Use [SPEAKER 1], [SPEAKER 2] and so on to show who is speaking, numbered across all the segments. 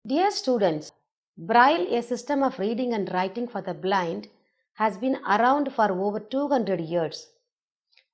[SPEAKER 1] Dear students, Braille, a system of reading and writing for the blind, has been around for over 200 years.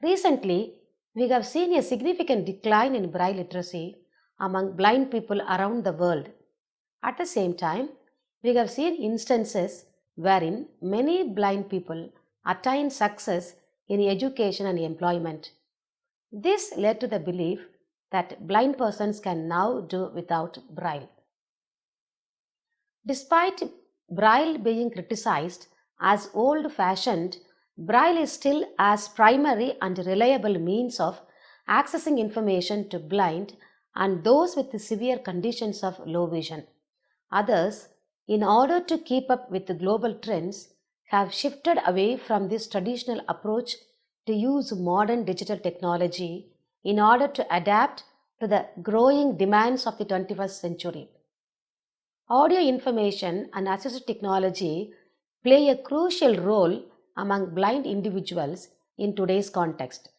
[SPEAKER 1] Recently, we have seen a significant decline in Braille literacy among blind people around the world. At the same time, we have seen instances wherein many blind people attain success in education and employment. This led to the belief that blind persons can now do without Braille. Despite Braille being criticized as old fashioned, Braille is still as primary and reliable means of accessing information to blind and those with severe conditions of low vision. Others, in order to keep up with the global trends, have shifted away from this traditional approach to use modern digital technology in order to adapt to the growing demands of the 21st century. Audio information and assistive technology play a crucial role among blind individuals in today's context.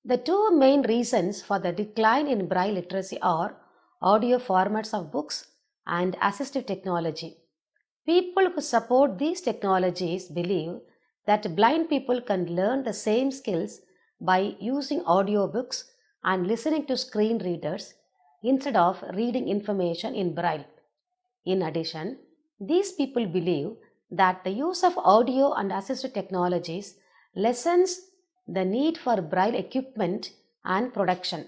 [SPEAKER 1] The two main reasons for the decline in Braille literacy are audio formats of books and assistive technology. People who support these technologies believe that blind people can learn the same skills by using audiobooks and listening to screen readers instead of reading information in Braille. In addition, these people believe that the use of audio and assistive technologies lessens the need for Braille equipment and production.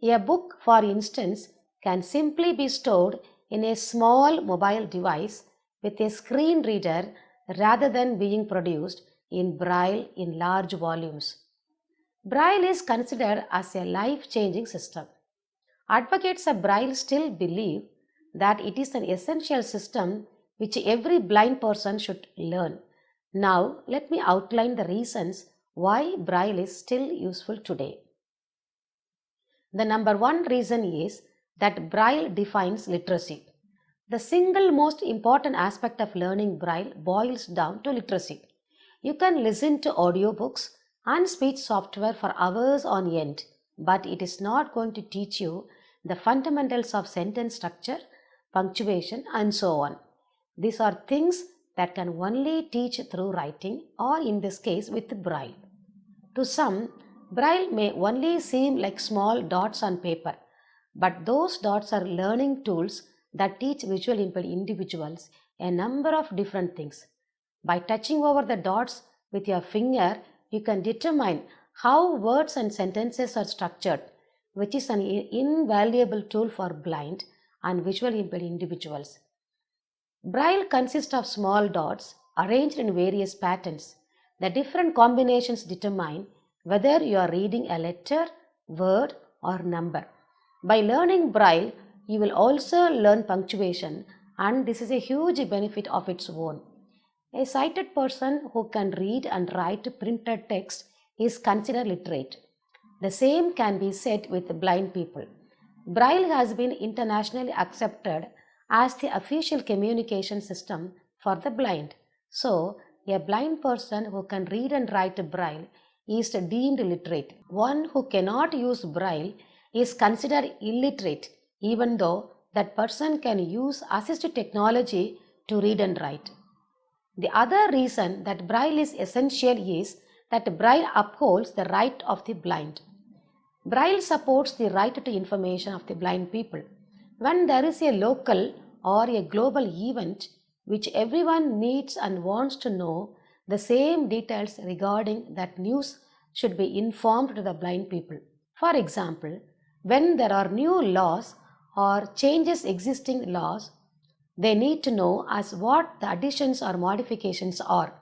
[SPEAKER 1] A book, for instance, can simply be stored in a small mobile device with a screen reader rather than being produced in Braille in large volumes. Braille is considered as a life-changing system. Advocates of Braille still believe that it is an essential system which every blind person should learn. Now, let me outline the reasons why Braille is still useful today. The number one reason is that Braille defines literacy. The single most important aspect of learning Braille boils down to literacy. You can listen to audiobooks and speech software for hours on end, but it is not going to teach you the fundamentals of sentence structure, punctuation, and so on. These are things that can only teach through writing, or in this case with Braille. To some, Braille may only seem like small dots on paper, but those dots are learning tools that teach visually impaired individuals a number of different things. By touching over the dots with your finger, you can determine how words and sentences are structured, which is an invaluable tool for blind and visually impaired individuals. Braille consists of small dots arranged in various patterns. The different combinations determine whether you are reading a letter, word, or number. By learning Braille, you will also learn punctuation, and this is a huge benefit of its own. A sighted person who can read and write printed text is considered literate. The same can be said with blind people. Braille has been internationally accepted as the official communication system for the blind. So, a blind person who can read and write Braille is deemed literate. One who cannot use Braille is considered illiterate, even though that person can use assistive technology to read and write. The other reason that Braille is essential is that Braille upholds the right of the blind. Braille supports the right to information of the blind people. When there is a local or a global event which everyone needs and wants to know, the same details regarding that news should be informed to the blind people. For example, when there are new laws or changes existing laws, they need to know as what the additions or modifications are.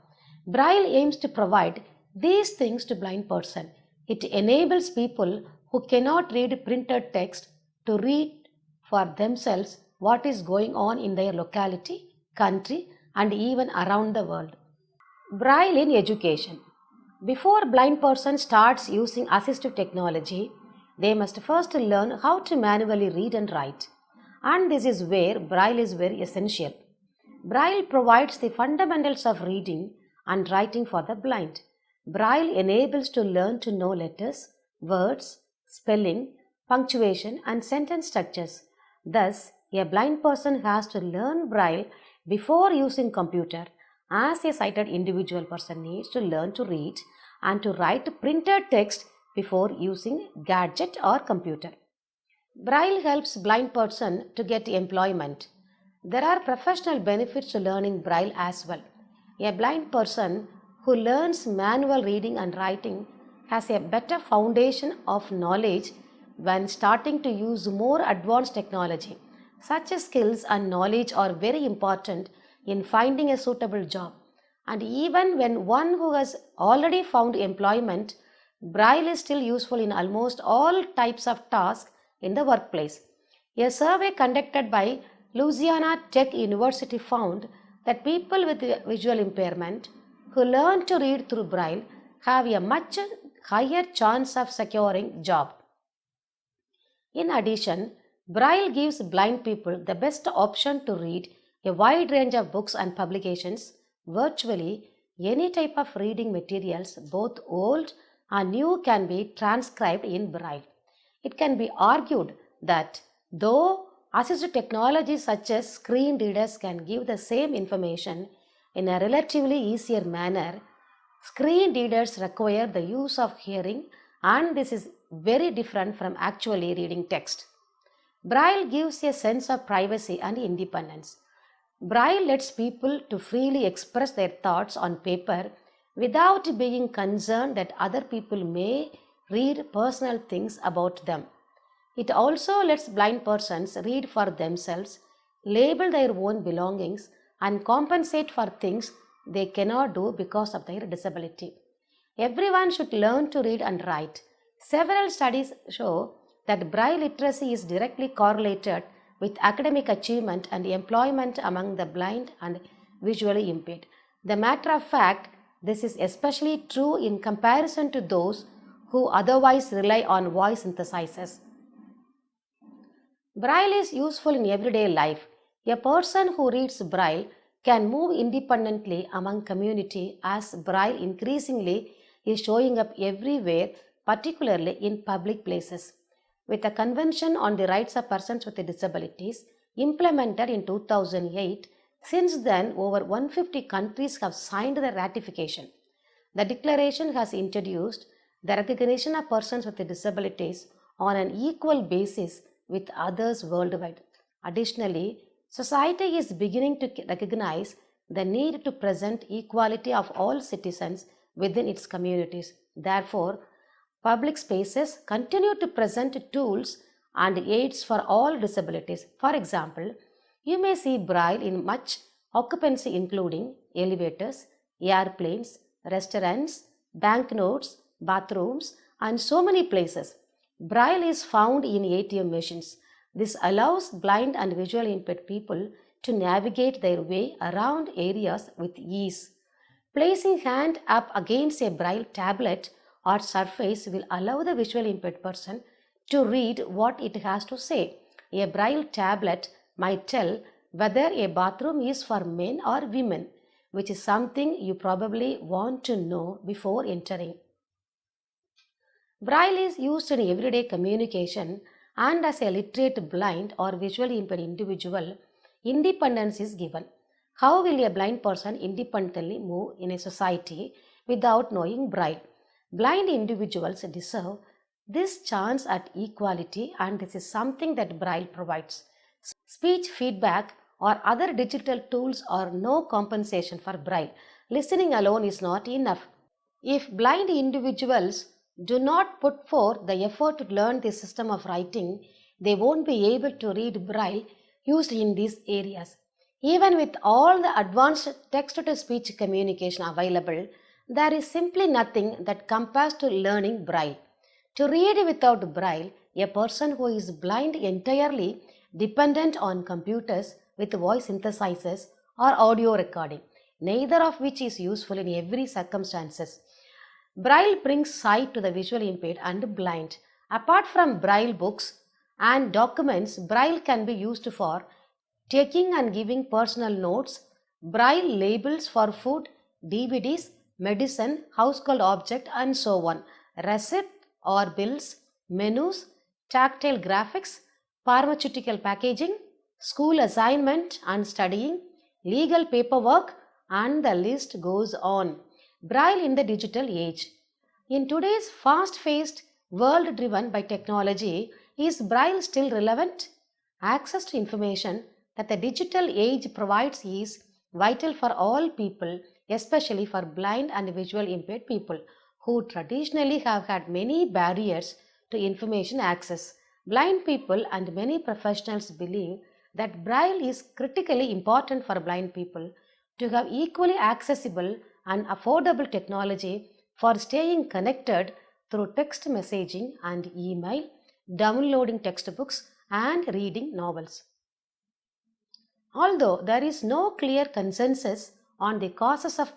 [SPEAKER 1] Braille aims to provide these things to blind person. It enables people who cannot read printed text to read for themselves what is going on in their locality, country, and even around the world. Braille in education. Before a blind person starts using assistive technology, they must first learn how to manually read and write. And this is where Braille is very essential. Braille provides the fundamentals of reading and writing for the blind. Braille enables to learn to know letters, words, spelling, punctuation, and sentence structures. Thus, A blind person has to learn Braille before using computer, as a sighted individual person needs to learn to read and to write printed text before using gadget or computer. Braille helps blind person to get employment. There are professional benefits to learning Braille as well. A blind person who learns manual reading and writing has a better foundation of knowledge when starting to use more advanced technology. Such skills and knowledge are very important in finding a suitable job. And even when one who has already found employment, Braille is still useful in almost all types of tasks in the workplace. A survey conducted by Louisiana Tech University found that people with visual impairment who learn to read through Braille have a much higher chance of securing job. In addition, Braille gives blind people the best option to read a wide range of books and publications. Virtually any type of reading materials, both old and new, can be transcribed in Braille. It can be argued that though assistive technologies such as screen readers can give the same information in a relatively easier manner, screen readers require the use of hearing, and this is very different from actually reading text. Braille gives a sense of privacy and independence. Braille lets people to freely express their thoughts on paper without being concerned that other people may read personal things about them. It also lets blind persons read for themselves, label their own belongings, and compensate for things they cannot do because of their disability. Everyone should learn to read and write. Several studies show that Braille literacy is directly correlated with academic achievement and employment among the blind and visually impaired. The matter of fact, this is especially true in comparison to those who otherwise rely on voice synthesizers. Braille is useful in everyday life. A person who reads Braille can move independently among community, as Braille increasingly is showing up everywhere, particularly in public places. With the Convention on the Rights of Persons with Disabilities implemented in 2008, since then over 150 countries have signed the ratification. The declaration has introduced the recognition of persons with disabilities on an equal basis with others worldwide. Additionally, society is beginning to recognize the need to present equality of all citizens within its communities. Therefore, public spaces continue to present tools and aids for all disabilities. For example, you may see Braille in much occupancy, including elevators, airplanes, restaurants, banknotes, bathrooms, and so many places. Braille is found in ATM machines. This allows blind and visually impaired people to navigate their way around areas with ease. Placing hand up against a Braille tablet or surface will allow the visually impaired person to read what it has to say. A Braille tablet might tell whether a bathroom is for men or women, which is something you probably want to know before entering. Braille is used in everyday communication, and as a literate blind or visually impaired individual, independence is given. How will a blind person independently move in a society without knowing Braille? Blind individuals deserve this chance at equality, and this is something that Braille provides. Speech feedback or other digital tools are no compensation for Braille. Listening alone is not enough. If blind individuals do not put forth the effort to learn the system of writing, they won't be able to read Braille used in these areas. Even with all the advanced text-to-speech communication available, there is simply nothing that compares to learning Braille. To read without Braille, a person who is blind entirely dependent on computers with voice synthesizers or audio recording, neither of which is useful in every circumstances. Braille brings sight to the visually impaired and blind. Apart from Braille books and documents, Braille can be used for taking and giving personal notes, Braille labels for food, DVDs, medicine, household object, and so on, receipt or bills, menus, tactile graphics, pharmaceutical packaging, school assignment and studying, legal paperwork, and the list goes on. Braille in the digital age. In today's fast-paced world driven by technology, is Braille still relevant? Access to information that the digital age provides is vital for all people, especially for blind and visually impaired people who traditionally have had many barriers to information access. Blind people and many professionals believe that Braille is critically important for blind people to have equally accessible and affordable technology for staying connected through text messaging and email, downloading textbooks, and reading novels. Although there is no clear consensus on the causes of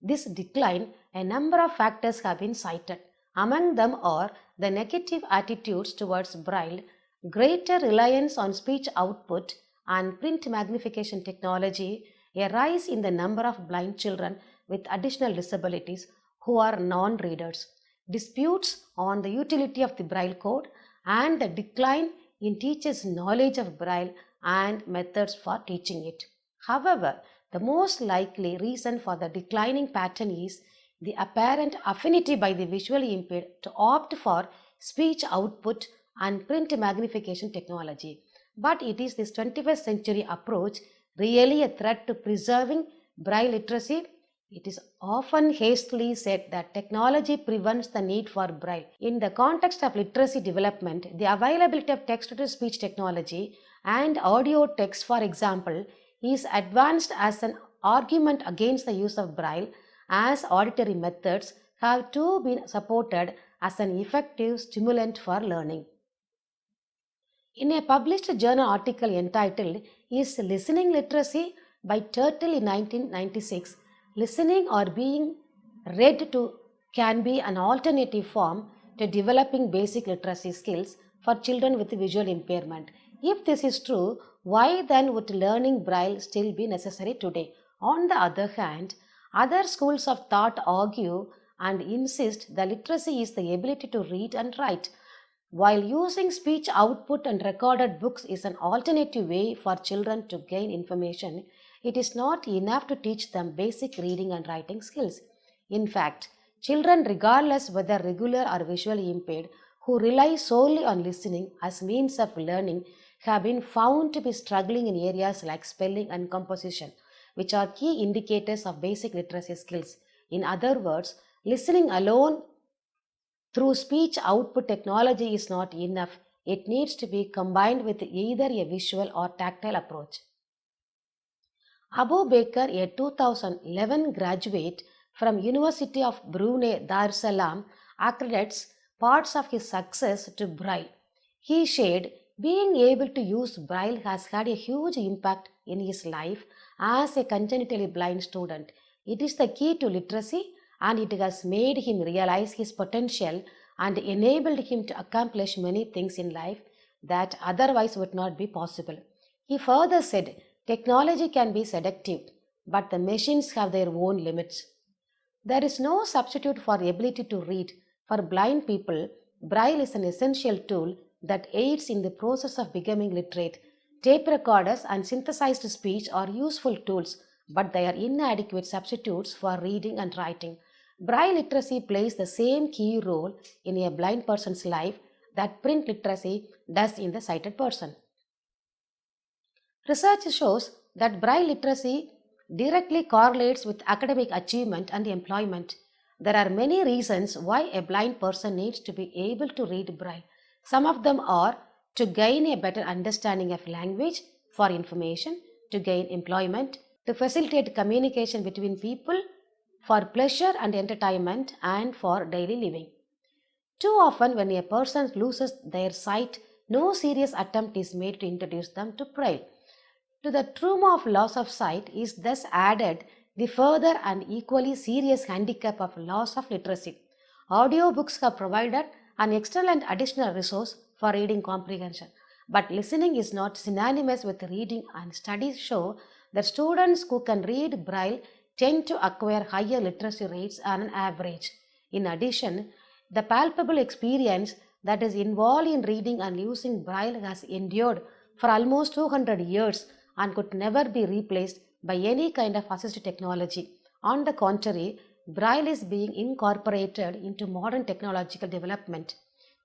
[SPEAKER 1] this decline, a number of factors have been cited. Among them are the negative attitudes towards Braille, greater reliance on speech output and print magnification technology, a rise in the number of blind children with additional disabilities who are non-readers, disputes on the utility of the Braille code, and the decline in teachers' knowledge of Braille and methods for teaching it. However, the most likely reason for the declining pattern is the apparent affinity by the visually impaired to opt for speech output and print magnification technology. But it is this 21st century approach really a threat to preserving Braille literacy? It is often hastily said that technology prevents the need for Braille. In the context of literacy development, the availability of text-to-speech technology and audio text, for example, is advanced as an argument against the use of Braille, as auditory methods have too been supported as an effective stimulant for learning. In a published journal article entitled "Is Listening Literacy?" by Turtle in 1996, listening or being read to can be an alternative form to developing basic literacy skills for children with visual impairment. If this is true, why then would learning Braille still be necessary today? On the other hand, other schools of thought argue and insist that literacy is the ability to read and write. While using speech output and recorded books is an alternative way for children to gain information, it is not enough to teach them basic reading and writing skills. In fact, children, regardless whether regular or visually impaired, who rely solely on listening as means of learning have been found to be struggling in areas like spelling and composition, which are key indicators of basic literacy skills. In other words, listening alone through speech output technology is not enough. It needs to be combined with either a visual or tactile approach. Abu Bakr, a 2011 graduate from University of Brunei Darussalam, accredits parts of his success to Braille. He shared, being able to use Braille has had a huge impact in his life as a congenitally blind student. It is the key to literacy, and it has made him realize his potential and enabled him to accomplish many things in life that otherwise would not be possible. He further said, technology can be seductive, but the machines have their own limits. There is no substitute for the ability to read. For blind people, Braille is an essential tool that aids in the process of becoming literate. Tape recorders and synthesized speech are useful tools, but they are inadequate substitutes for reading and writing. Braille literacy plays the same key role in a blind person's life that print literacy does in the sighted person. Research shows that Braille literacy directly correlates with academic achievement and employment. There are many reasons why a blind person needs to be able to read Braille. Some of them are to gain a better understanding of language, for information, to gain employment, to facilitate communication between people, for pleasure and entertainment, and for daily living. Too often, when a person loses their sight, no serious attempt is made to introduce them to Braille. To the trauma of loss of sight is thus added the further and equally serious handicap of loss of literacy. Audiobooks have provided an excellent additional resource for reading comprehension, but listening is not synonymous with reading, and studies show that students who can read Braille tend to acquire higher literacy rates on an average. In addition, the palpable experience that is involved in reading and using Braille has endured for almost 200 years and could never be replaced by any kind of assistive technology. On the contrary, Braille is being incorporated into modern technological development.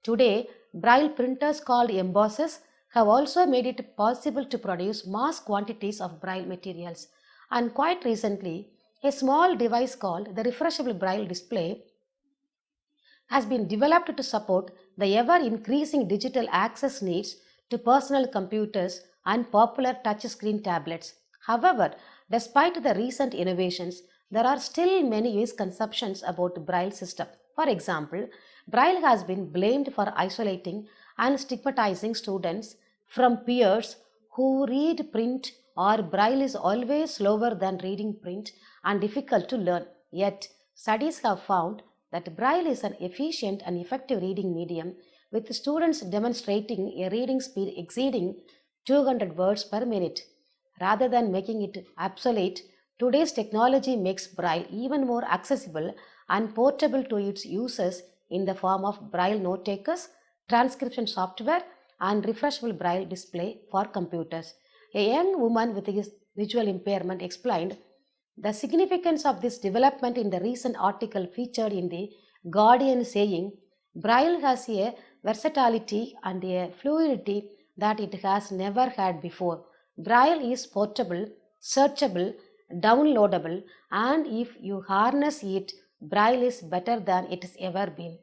[SPEAKER 1] Today, Braille printers called embossers have also made it possible to produce mass quantities of Braille materials. And quite recently, a small device called the refreshable Braille display has been developed to support the ever increasing digital access needs to personal computers and popular touchscreen tablets. However, despite the recent innovations, there are still many misconceptions about the Braille system. For example, Braille has been blamed for isolating and stigmatizing students from peers who read print, or Braille is always slower than reading print and difficult to learn. Yet, studies have found that Braille is an efficient and effective reading medium, with students demonstrating a reading speed exceeding 200 words per minute. Rather than making it obsolete, today's technology makes Braille even more accessible and portable to its users in the form of Braille note takers, transcription software, and refreshable Braille display for computers. A young woman with a visual impairment explained the significance of this development in the recent article featured in the Guardian, saying, Braille has a versatility and a fluidity that it has never had before. Braille is portable, searchable, downloadable, and if you harness it, Braille is better than it has ever been.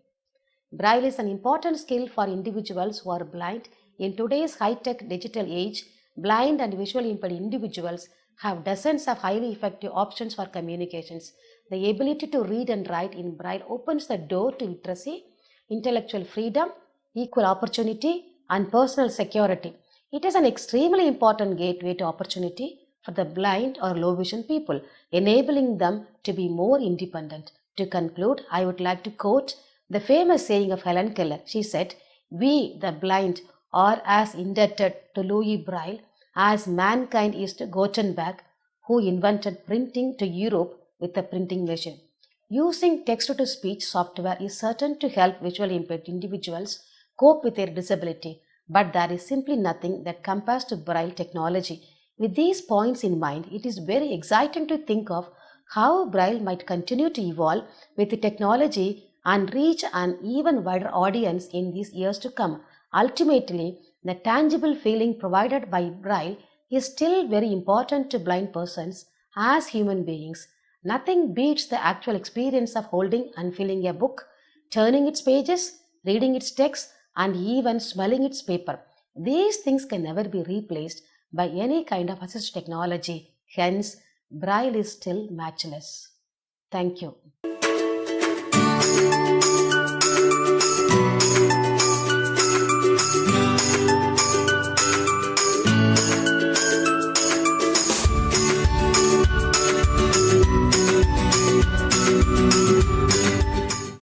[SPEAKER 1] Braille is an important skill for individuals who are blind. In today's high-tech digital age, blind and visually impaired individuals have dozens of highly effective options for communications. The ability to read and write in Braille opens the door to literacy, intellectual freedom, equal opportunity, and personal security. It is an extremely important gateway to opportunity for the blind or low vision people, enabling them to be more independent. To conclude, I would like to quote the famous saying of Helen Keller. She said, "We, the blind, are as indebted to Louis Braille as mankind is to Gutenberg, who invented printing to Europe with a printing machine." Using text-to-speech software is certain to help visually impaired individuals cope with their disability, but there is simply nothing that compares to Braille technology. With these points in mind, it is very exciting to think of how Braille might continue to evolve with the technology and reach an even wider audience in these years to come. Ultimately, the tangible feeling provided by Braille is still very important to blind persons as human beings. Nothing beats the actual experience of holding and feeling a book, turning its pages, reading its text, and even smelling its paper. These things can never be replaced by any kind of assistive technology. Hence, Braille is still matchless. Thank you.